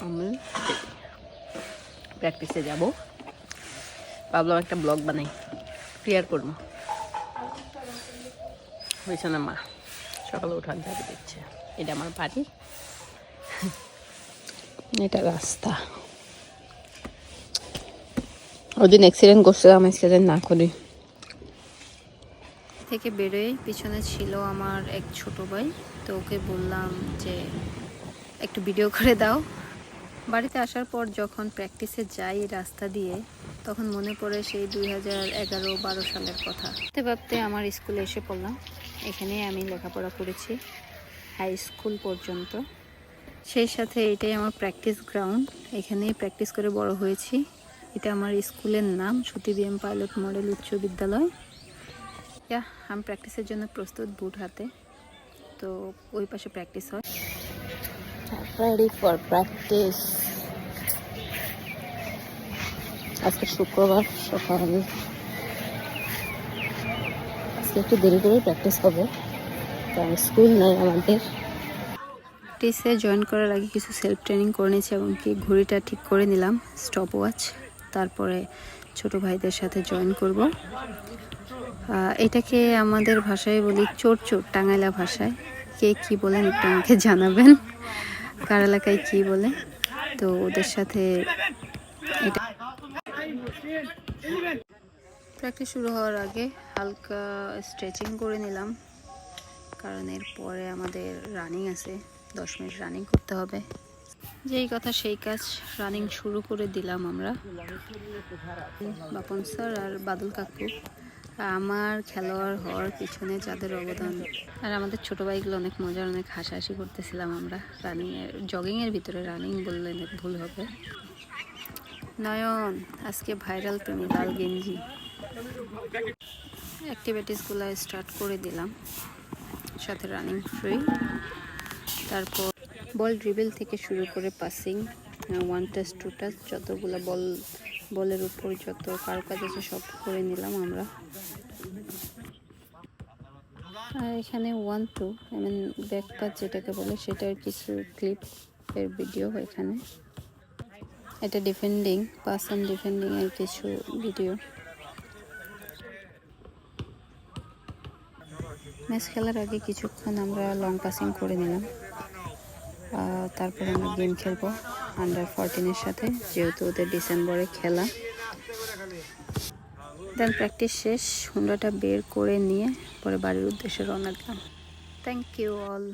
আমি প্র্যাকটিসে যাব, ভাবলাম একটা ব্লগ বানাই, ক্লিয়ার করবো। হয়েছে না মা সকালে উঠান ঝাড়ু দিচ্ছে। এটা আমার বাড়ি, এটা রাস্তা। ওদিন অ্যাক্সিডেন্ট করছিলাম, অ্যাক্সিডেন্ট না করি থেকে বেরোয় পিছনে ছিল আমার এক ছোট ভাই। তো ওকে বললাম যে একটু ভিডিও করে দাও। বাড়িতে আসার পর যখন প্র্যাকটিসে যাই রাস্তা দিয়ে, তখন মনে পড়ে সেই 2011-12 সালের কথা। ভাবতে ভাবতে আমার স্কুলে এসে পড়লাম। এখানেই আমি লেখাপড়া করেছি হাই স্কুল পর্যন্ত। সেই সাথে এটাই আমার প্র্যাকটিস গ্রাউন্ড, এখানেই প্র্যাকটিস করে বড় হয়েছি। এটা আমার স্কুলের নাম সতী বিএম পাইলট মডেল উচ্চ বিদ্যালয়। আমি প্র্যাকটিসের জন্য প্রস্তুত, বুট হাতে। তো ওই পাশে প্র্যাকটিস হয়। Ready for practice. আজকে শুক্রবার সকালে, আজকে একটু দেরি করে প্র্যাকটিস হবে, কারণ স্কুল নেই আমাদের। প্র্যাকটিসে জয়েন করার আগে কিছু সেলফ ট্রেনিং করে নিয়েছি, এবং কি ঘড়িটা ঠিক করে নিলাম, স্টপ ওয়াচ। তারপরে ছোট ভাইদের সাথে জয়েন করব। এটাকে আমাদের ভাষায় বলি চোর চোর, টাঙ্গাইলা ভাষায়। কে কি বলেন একটু আমাকে জানাবেন, কার এলাকায় কি বলে। তো ওদের সাথে এটা প্র্যাকটিস শুরু হওয়ার আগে হালকা স্ট্রেচিং করে নিলাম, কারণ এরপরে আমাদের রানিং আছে, 10 মিনিট রানিং করতে হবে। যেই কথা সেই কাজ, রানিং শুরু করে দিলাম আমরা। বাপন স্যার আর বাদল কাকু আমার খেলোয়াড় হওয়ার পিছনে যাদের অবদান, আর আমাদের ছোটো ভাইগুলো অনেক মজার, অনেক হাসাহাসি করতেছিলাম আমরা রানিংয়ের, জগিংয়ের ভিতরে রানিং বললে ভুল হবে। নয়ন আজকে ভাইরাল তুমি লাল গেঞ্জি। অ্যাক্টিভিটিসগুলো স্টার্ট করে দিলাম, সাথে রানিং ফ্রি। তারপর বল ড্রিবল থেকে শুরু করে পাসিং, 1 টাচ 2 টাচ, যতগুলো বলের উপর যত কারুকাজ আছে সব করে নিলাম আমরা। আর এখানে 1-2 ব্যাক পাস যেটাকে বলে, সেটার কিছু ক্লিপের ভিডিও এখানে। এটা ডিফেন্ডিং, পাস অ্যান্ড ডিফেন্ডিংয়ের কিছু ভিডিও। ম্যাচ খেলার আগে কিছুক্ষণ আমরা লং পাসিং করে নিলাম। তারপরে আমরা গেম খেলবো আন্ডার 14-এর সাথে, যেহেতু ওদের ডিসেম্বরে খেলা। দেন প্র্যাকটিস শেষ, হুন্ডাটা বের করে নিয়ে পরে বাড়ির উদ্দেশ্যে রওনা দিলাম। Thank you all.